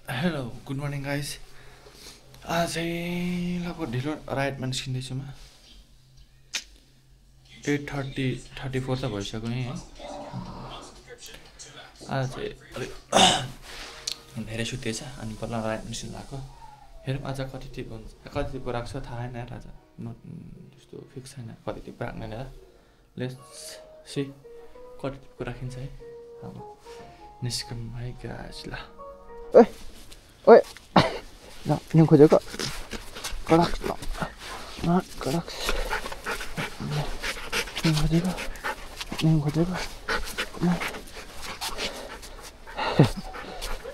Hello good morning guys. आज चाहिँ लगभग ढिलो राइडमा निस्किँदैछु म। 8:34 त भइसक्यो है। आज चाहिँ अलिक धेरै सुतेछ अनि बल्ल राइड निस्किनु भएको। हेरौँ आज कति टिप हुन्छ, कति टिप राख्छ थाहा छैन यार। आज नोट त्यस्तो फिक्स छैन कति टिप राख्दैन यार। लेट्स सी कति टिपको राखिन्छ है। अब निस्कौँ है गाइस। ल ओए ल निम खोजेको कडक कडक निम खोजेको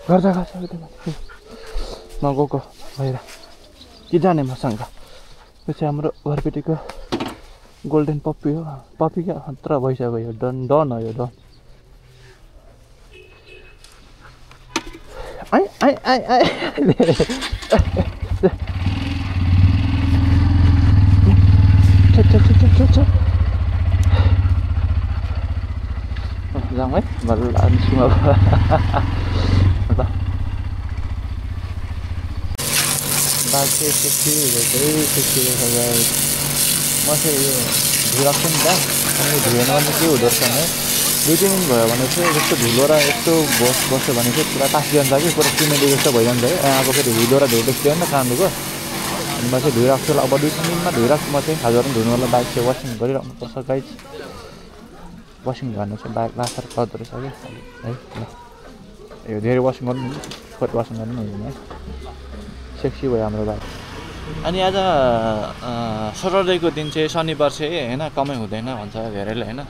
गर्दा गर्छ म गएको भएर के जाने मसँग। यो चाहिँ हाम्रो घरपेटीको गोल्डन पप्पी हो। पप्पी क्या खतरा भइसक्यो यो। डन हो यो done. ai Cek Giang ấy và ăn xung hợp ba cái rồi cái mà sẽ direction दा अनि धुएन भने के हुँदो रहेछ भने 2-3 दिन भयो भने चाहिँ यस्तो धुलो र यस्तो बस्यो भने चाहिँ पुरा तासिरहन्छ कि पुरा सिमेन्ट जस्तो भइरहन्छ है। अब फेरि हिलो र धुलो देखियो नि त कानुको। अनि म चाहिँ धुइराख्छु। अब 2-3 दिनमा धुइराख्छु म चाहिँ। आज पनि धुनुवाला बाइक चाहिँ वासिङ गरिराख्नु पर्छ गाइज। वासिङ गर्नु चाहिँ बाइक लासार पर्दो रहेछ कि है। ल यो धेरै वासिङ गर्नु छोटो वासिङ गर्नु हुँदैन है। सेक्सी भयो हाम्रो बाइक। अनि आज सटरडेको दिन चाहिँ शनिबार चाहिँ होइन कमाइ हुँदैन भन्छ धेरैले होइन।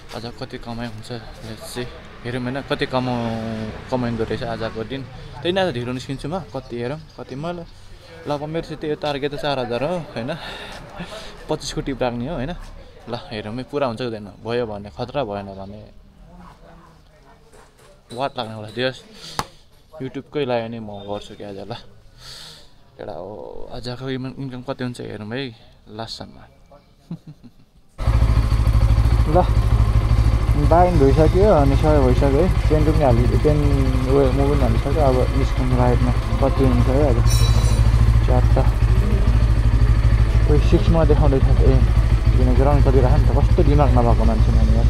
आज कति कमाइ हुन्छ चाहिँ हेरौँ होइन। कति कमाइँदो रहेछ आजको दिन। त्यही नै आज ढिलो निस्किन्छु म। कति हेरौँ कति मैले ल मेरो चाहिँ त्यो टार्गेट त 4000 हो होइन। 25 को टिप राख्ने हो होइन। ल हेरौँ है पुरा हुन्छ हुँदैन। भयो भने खतरा, भएन भने वाट लाग्ने होला। देश युट्युबकै लागि नै म गर्छु कि आज। ल एउटा हो आजको इन्कम कति हुन्छ हेरौँ है लास्टसम्म। ल बाइङ धोइसक्यो अनि सबै भइसक्यो है। पेन पनि हालिसक्यो, पेन म पनि हालिसक्यो। अब निस्कनु राइडमा कति हुन्छ है आज। 4 6 मा देखाउँदैछ ए किन ग्राउन्ड चलिरहेको नि त। कस्तो दिमाग नभएको मान्छे नानी यार।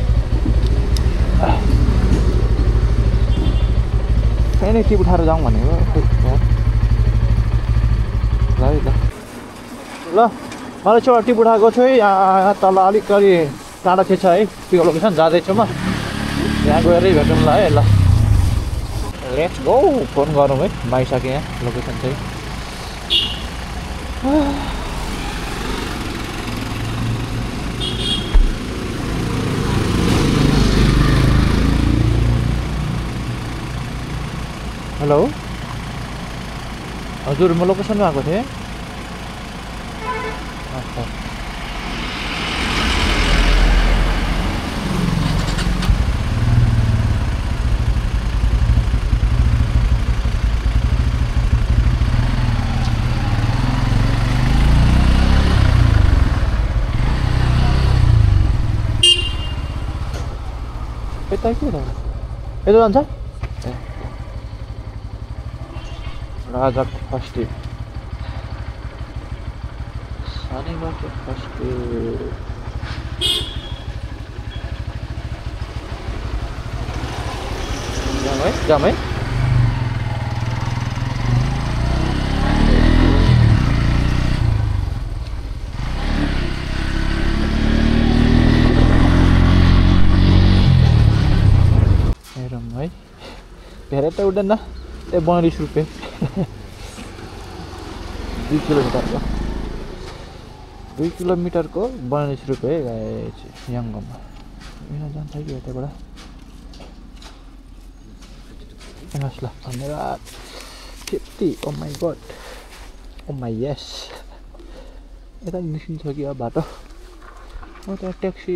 कहीँ नै टिप उठाएर जाउँ भनेको ल मलाई चाहिँ टिप उठाएको छु है। यहाँ तल अलिकति टाढा चाहिँ छ है त्यो लोकेसन। जाँदैछु म यहाँ गएरै भेटौँ ल है। ल लेट्स गो। फोन गरौँ है। पाइसकेँ यहाँ लोकेसन चाहिँ। हेलो हजुर म लोकेसनमा आएको थिएँ। अच्छा यता के हो यता जान्छ ए राजाको फर्स्ट डे शनिबारको फर्स्ट डे। जाम है धेरै त उठ्दैन। 42 रुपियाँ 2 किलोमिटरको 2 किलोमिटरको 42 रुपियाँ है यङ्गमा। यहाँ जान्छ कि यताबाट। ल धन्यवाद। 50 ओ माई गड ओ माई यस। यता निस्किन्छ कि अब बाटो। म त्यहाँ ट्याक्सी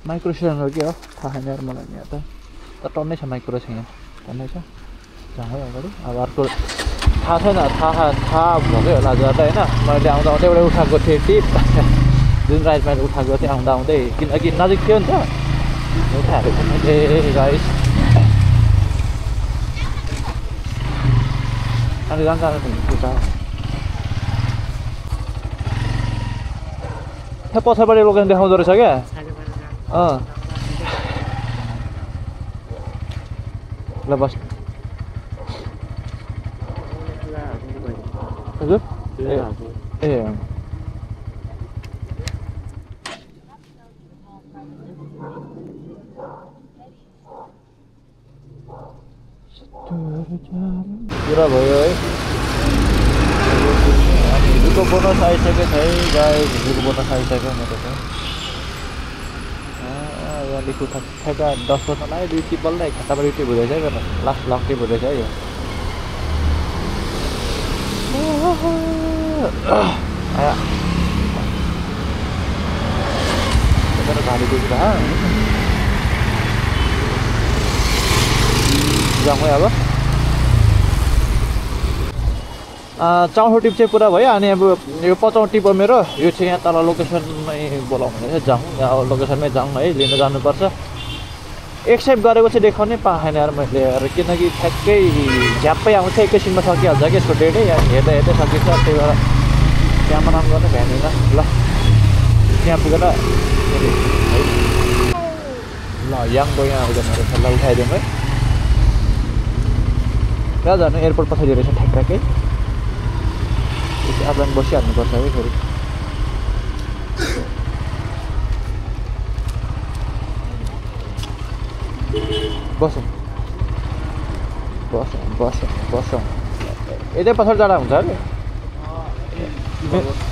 माइक्रो स्ट्यान्ड हो कि हो थाहा छैन यार मलाई। यहाँ त टन्नै छ माइक्रो छ यहाँ टन्नै छ जहाँ है अगाडि। अब अर्को थाहा छैन। थाहा भएकै होला आज त होइन। मैले आउँदा आउँदै एउटा उठाएको थिएँ टिप जुन राइड मैले उठाएको थिएँ आउँदा आउँदै किनकि नजिक थियो नि त उठाएको थिएँ गाइस। अनि जान्छ पुग्छ त्यहाँ पछाडिपट्टि लोकेसन देखाउँदो रहेछ क्या ल बस हजुर ए पुरा भयो है हिजोको बोनस आइसक्यो है गाई हिजोको बोनस आइसक्यो मेरो त यहाँ लिखु ठ्याक्का 10 बज्न लाग्यो ड्युटी बल्ल खातामा ड्युटी हुँदैछ है मेरो लास्ट डे हुँदैछ है यो आया भारी दुख्छ जाउँ है अब 64 टिप चाहिँ पुरा भयो अनि अब यो 55 टिप हो मेरो यो चाहिँ यहाँ तल लोकेसनमै बोलाउनु जाउँ यहाँ लोकेसनमै जाउँ है लिन जानुपर्छ एक्सेप्ट गरेको चाहिँ देखाउनै पाएन यार मैले यार किनकि ठ्याक्कै झ्याप्पै आउँछ एकैछिनमा सकिहाल्छ कि यसको डेटै हेर्दै सकिन्छ त्यही भएर क्यामेरा अन गर्न भ्याउँदैन ल त्यहाँ पुगेर ल याङको यहाँ आउँदैन रहेछ ल उठाइदिउँ है कहाँ जानु एयरपोर्ट पछाडि रहेछ ठ्याक्कै आफूलाई बसिहाल्नुपर्छ है फेरि बसौँ बसौँ बसौँ बसौँ यतै पछाडि जाँदा हुन्छ अरे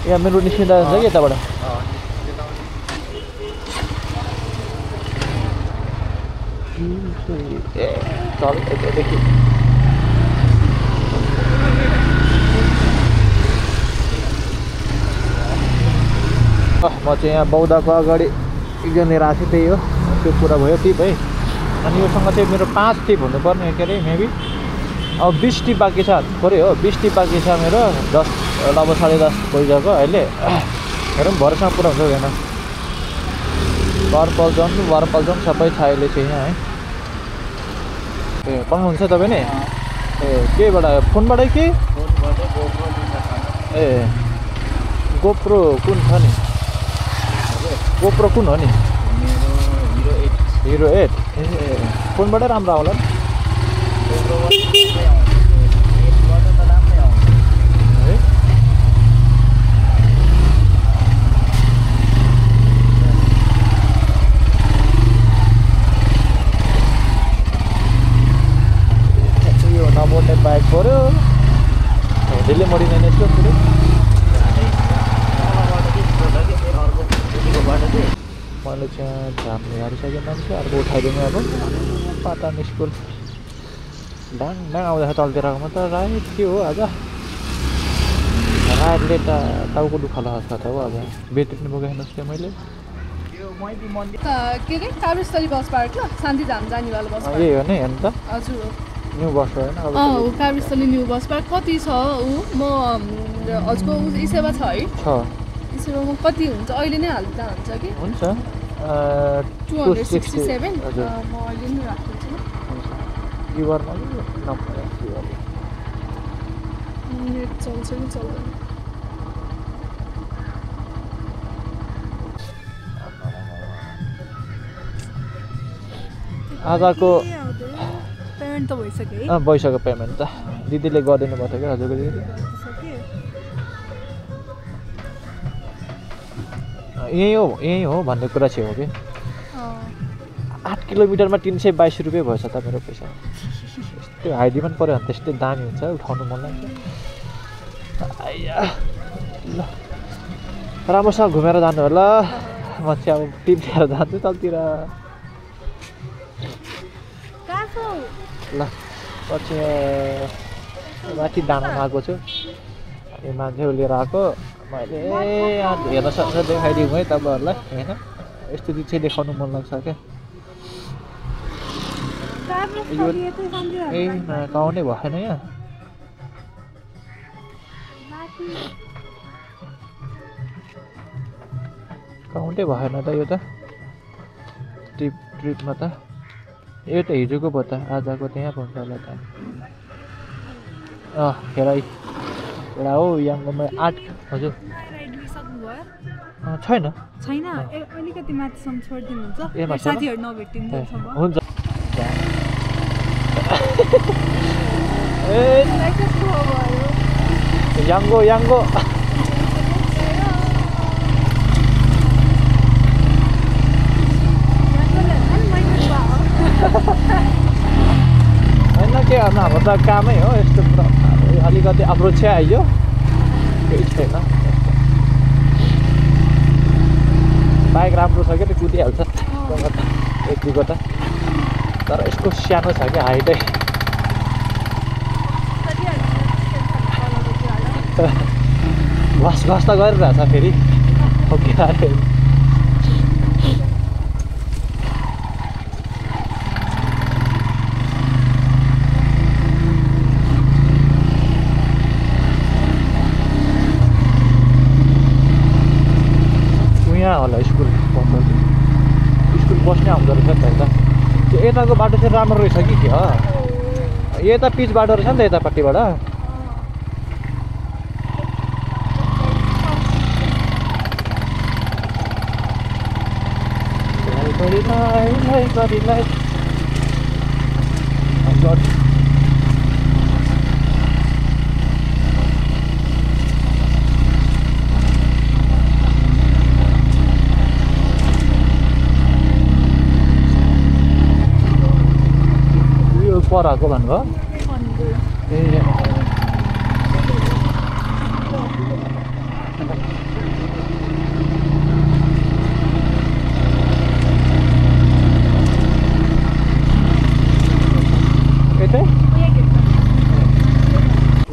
यहाँ मेरो निस्किँदा हुन्छ कि यताबाट ए चल यतादेखि म चाहिँ यहाँ बौद्धको अगाडि एकजनाले राखेँ त्यही हो त्यो पुरा भयो टिप है अनि योसँग चाहिँ मेरो 5 टिप हुनुपर्ने के अरे मेबी अब 20 टिप बाँकी छ पऱ्यो हो 20 टिप बाँकी छ मेरो 10 अब 10:30 भइसक्यो अहिले हेरौँ भरेसँग पुरा हुन्छ हुँदैन वारपल जोन सबै छ अहिले चाहिँ यहाँ है ए पाउनुहुन्छ तपाईँ नि ए केबाट फोनबाटै के ए गोप्रो कुन छ नि गोप्रो कुन हो नि हिरो 8 ए फोनबाटै राम्रो आउला है यो नमोड्ने बाइक पऱ्यो ढिलै मरिँदैन यसको पुरै मैले चाहिँ झार्ने हारिसकेँ मान्छे अर्को उठाइदिनु अब पाटान स्कुल डाङ आउँदाखेरि चल्तिर म त राइट के हो आज राइटले त टाउको दुःख लाग्छ त हो आज बेत्रिनु बोकेको हेर्नुहोस् क्या मैले के अरे काभ्रेस्थली बस पार्क शान्तिधाम जानेवाला बस पार्क यही हो नि हेर्नु त हजुर न्यू बस होइन काभ्रेस्थली न्यू बस पार्क कति छ म हजुरको सेवा छ है सेवामा कति हुन्छ अहिले नै हाल्दा हुन्छ कि हुन्छ 267 हजुर म अहिले नै राखिदिन्छु युवरमा नेट चल्छ कि चल्दैन आजको पेमेन्ट त भइसक्यो है भइसक्यो पेमेन्ट त दिदीले गरिदिनु भएको थियो क्या हजुरको दिदी यही हो भन्ने कुरा चाहिँ हो कि 8 किलोमिटरमा 322 रुपियाँ भएछ त मेरो पैसा त्यो हाइडीमा पनि पऱ्यो भने त्यस्तै दामी हुन्छ उठाउनु मन लाग्छ ल राम्रोसँग घुमेर जानु होला म चाहिँ अब टिप दिएर जान्छु तलतिर ल पछि माथि दानामा आएको छु अनि मान्छे लिएर आएको मैले हेर्न सक्छ देखाइदिउँ है तपाईँहरूलाई होइन यस्तो चिज चाहिँ देखाउनु मन लाग्छ क्या ए काउन्टै भएन यहाँ काउन्टै भएन त यो त ट्रिपमा त यो त हिजोको भयो त आजको त्यहाँ पाउँछ होला त हेराई एउटा हो याङ्गोमा 8 हजुर छैन छैन अलिकति माथिसम्म छोडिदिनुहुन्छ ए माथि साथीहरु नभेटिन्दैछौँ हुन्छ ए याङ्गो होइन के गर्नु हाम्रो त कामै हो यस्तो पुरा अलिकति अप्रोच आइयो केही छैन बाइक राम्रो छ क्या कुदिहाल्छ यतिको त तर यसको सानो छ क्या हाइटै घस त गरिरहेछ फेरि यहाँ होला स्कुल बस्ने आउँदो रहेछ नि त त्यो यताको बाटो चाहिँ राम्रो रहेछ कि क्या यता पिच बाटो रहेछ नि त यतापट्टिबाट पराको भन्नुभयो ए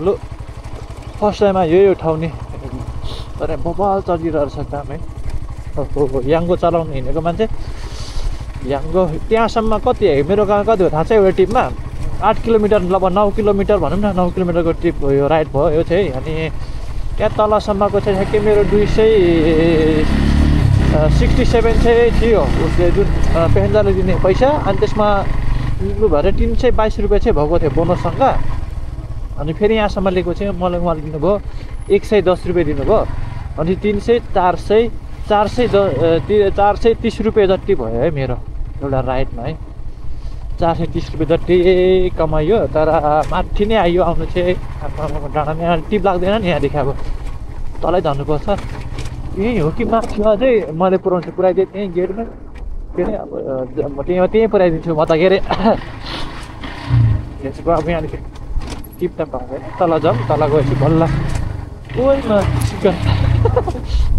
लु फर्स्ट टाइममा यो ठाउँ नि तर बबाल चलिरहेको छ काम है याङ्गो चलाउनु हिँडेको मान्छे याङ्गो त्यहाँसम्म कति मेरो गाउँ कति हो थाहा छ एउटा टिपमा 8 किलोमिटर लगभग 9 किलोमिटर भनौँ न 9 किलोमिटरको ट्रिप यो राइड भयो यो चाहिँ अनि त्यहाँ तलसम्मको चाहिँ ठ्याक्कै मेरो 267 चाहिँ थियो उसले जुन पेसेन्जरले दिने पैसा अनि त्यसमा लु भएर 322 रुपियाँ चाहिँ भएको थियो बोनससँग अनि फेरि यहाँसम्म लिएको चाहिँ मलाई उहाँले दिनुभयो 110 रुपियाँ दिनुभयो अनि 430 रुपियाँ जति भयो है मेरो एउटा राइडमा है 430 रुपियाँ जति कमाइयो तर माथि नै आइयो आउनु चाहिँ डाँडामा यहाँ टिप लाग्दैन नि यहाँदेखि अब तलै झर्नुपर्छ यहीँ हो कि माथि अझै मैले पुऱ्याइदिएँ त्यहीँ गेटमै के अरे अब म त्यहीँ पुऱ्याइदिन्छु म त के अरे त्यसको अब यहाँदेखि टिप त पाउँदैन तल जाउँ तल गएपछि बल्ल ओइमा चिकन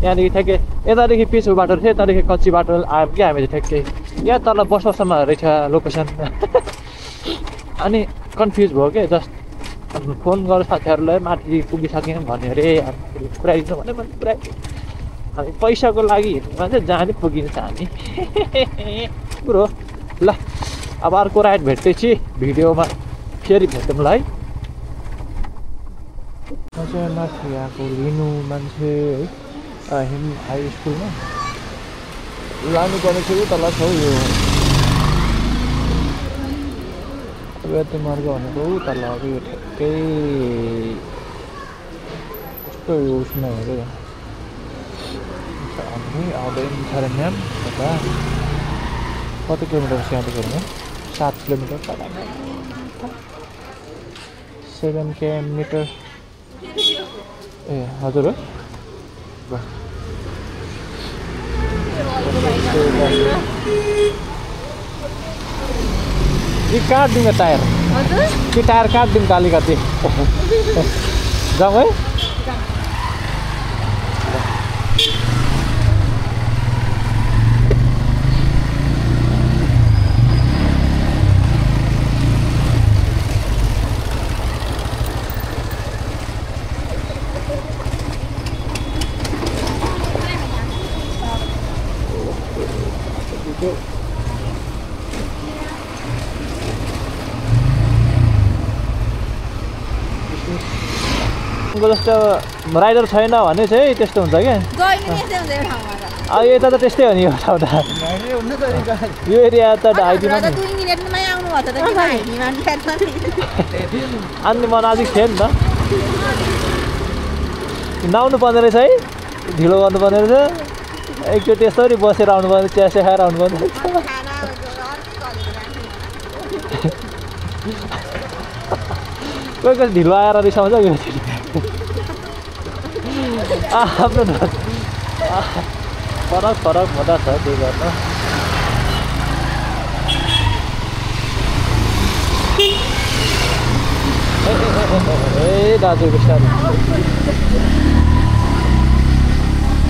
यहाँदेखि ठ्याक्कै यतादेखि पिचको बाटो रहेछ यतादेखि कच्ची बाटो आयो कि हामी चाहिँ ठ्याक्कै यहाँ तल बसोसम्म रहेछ लोकेसन अनि कन्फ्युज भयो क्या जस्ट फोन गरेर साथीहरूलाई माथि पुगिसक्यौँ भन्यो अरे पुऱ्याइदिनु भने मैले पुऱ्याइदिएँ हामी पैसाको लागि हिँड्नुमा चाहिँ जहाँ पनि पुगिन्छ हामी कुरो ल अब अर्को राइड भेट्दैछु भिडियोमा फेरि भेटौँ ल है म चाहिँ माथि आएको लिनु मान्छे है हिम हाई स्कुलमा लानुपर्ने चाहिँ उता छ यो व्यक्ति मार्ग भनेको उता लाग्यो यो ठ्याक्कै कस्तो उसमा हेऱ्यो हामी आउँदैन साह्रै म्याम यता कति किलोमिटर छ यहाँदेखि हेर्नु 7 किलोमिटर 7 किलोमिटर ए हजुर हो कि काटिदिउँ टायर कि टायर काटिदिउँ त अलिकति जाउँ है जस्तो राइडर छैन भने चाहिँ त्यस्तो हुन्छ क्या अब यता त त्यस्तै हो नि यो ठाउँ त यो एरिया त आइदिनु त किन हिँड्न फेर्छ नि अनि म नजिक थिएँ नि त नआउनु पर्ने रहेछ है ढिलो गर्नुपर्ने रहेछ एकचोटि यसरी बसेर आउनु पर्ने चिया सिया खाएर आउनु पर्ने कोही कोही ढिलो आएर रिसाउँछ आफ्नो फरक फरक हुँदा छ त्यही गर्न ए दाजु बिस्तारै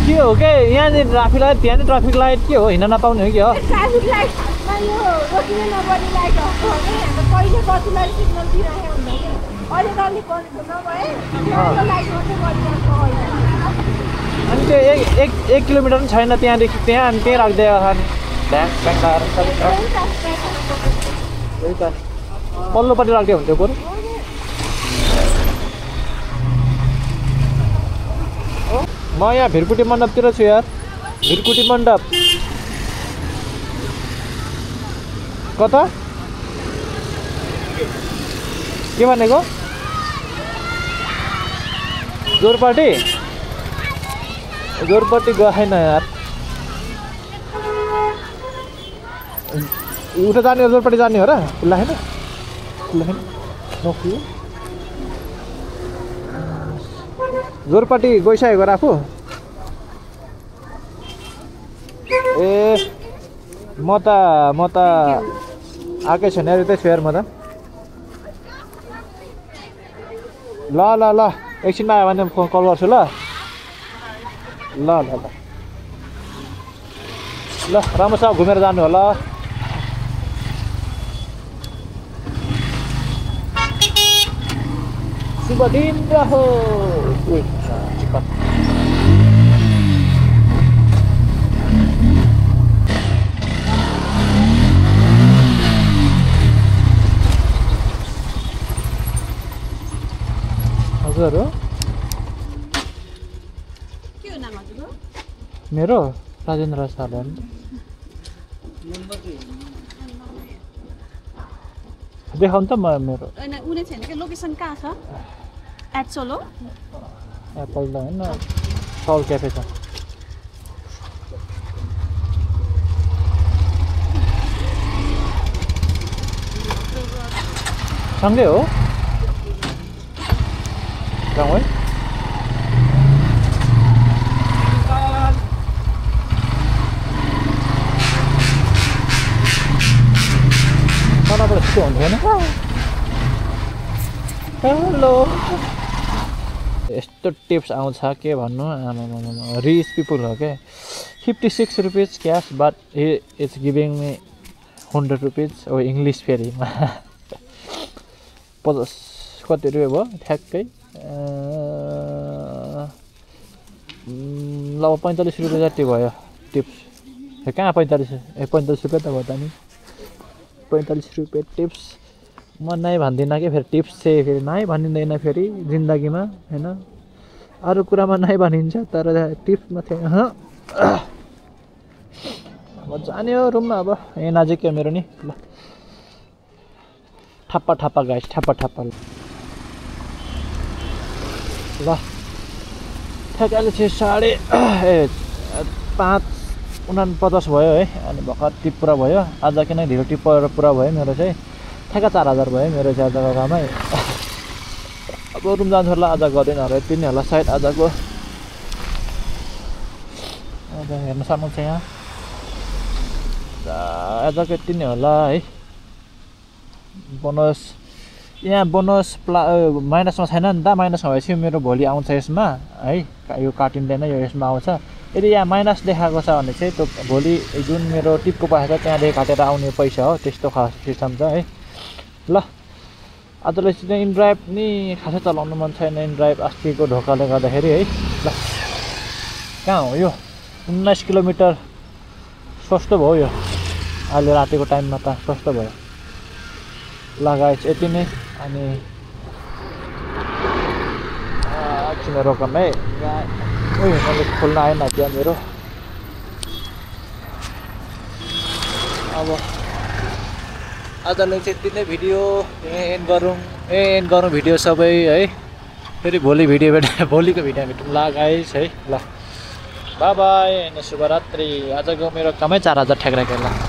के हो के यहाँनिर ट्राफिक लाइट त्यहाँ ट्राफिक लाइट के हो हिँड्न नपाउने हो कि हो ट्राफिक लाइटमा यो रोकिने नपर्ने लाइट हो कहिले कति लाइट सिग्नल दिइरहेको हुन्छ कि अहिले त अलिक गरेको नभए लाइट मात्रै गरिरहेको अनि त्यो एक किलोमिटर पनि छैन त्यहाँदेखि त्यहाँ अनि त्यहीँ राख्दै ब्याङ्क लगाएर त्यही त पल्लोपट्टि राख्दै हुन्थ्यो बरु म यहाँ भिरकुटी मण्डपतिर छु यार भिरकुटी मण्डप कता के भनेको जोरपाटी गएन यार उता जाने हो जोरपाटी जाने हो र खुल्ला छैन जोरपाटी गइसकेको र आफू ए म त आएकै छैन यतै छु यार म त ल एकछिनमा आयो भने फोन कल गर्छु ल राम्रोसँग घुमेर जानु होला शुभ दिन रहो हजुर हो के हो नाम हजुरको मेरो राजेन्द्र सालन देखाउनु त मेरो होइन उनी छैन कि लोकेसन कहाँ छ एट सोलो एप्पल त होइन साउल क्याफे छ सँगै हो गाउँ है तलबाट छिटो हुन्थेन हेलो यस्तो टिप्स आउँछ के भन्नु आमा रिच पिपुल हो क्या 56 rupees cash but it's giving me 100 rupees ओ इङ्ग्लिस फेरि 50 कति रुपियाँ भयो ठ्याक्कै ल 45 रुपियाँ जति भयो टिप्स कहाँ 45 रुपियाँ त भयो त नि 45 रुपियाँ टिप्स म नै भन्दिनँ कि फेरि टिप्स चाहिँ फेरि नै भनिँदैन फेरि जिन्दगीमा होइन अरू कुरामा नै भनिन्छ तर टिप्समा थिएन अब जाने हो रुममा अब यहाँ नजिकै मेरो नि ल ठप्पा गाइस ठप्पा ल ठ्याक्कै चाहिँ 5:49 भयो है अनि भर्खर टिप पुरा भयो आज किन ढिलो टिप पुरा भयो मेरो चाहिँ ठ्याक्कै 4000 भयो मेरो चाहिँ आजको कामै अब रुम जान्छ होला आज गर्दैन होला यति नै होला सायद आजको आज हेर्न सक्नुहुन्छ यहाँ आजको यति नै होला है बोनस यहाँ बोनस माइनसमा छैन नि त माइनसमा भएपछि मेरो भोलि आउँछ यसमा है यो काटिँदैन यो यसमा आउँछ यदि यहाँ माइनस देखाएको छ भने चाहिँ त्यो भोलि जुन मेरो टिपको पैसा छ त्यहाँदेखि काटेर आउने पैसा हो त्यस्तो खास सिस्टम छ है ल आजलाई चाहिँ इनड्राइभ नि खासै चलाउनु मन छैन इनड्राइभ अस्तिको ढोकाले गर्दाखेरि है ल कहाँ हो यो 19 किलोमिटर सस्तो भयो यो अहिले रातिको टाइममा त सस्तो भयो ल गाइस यति नै अनि एकछिन रोकम है मैले खोल्न आएन त्यहाँ मेरो अब आजलाई चाहिँ यति नै भिडियो एन्ड गरौँ भिडियो सबै है। फेरि भोलिको भिडियो भेटौँला गाइस है। ल बाई बाई, शुभरात्रि। आजको मेरो कमै 4000 ठ्याक्राके ल।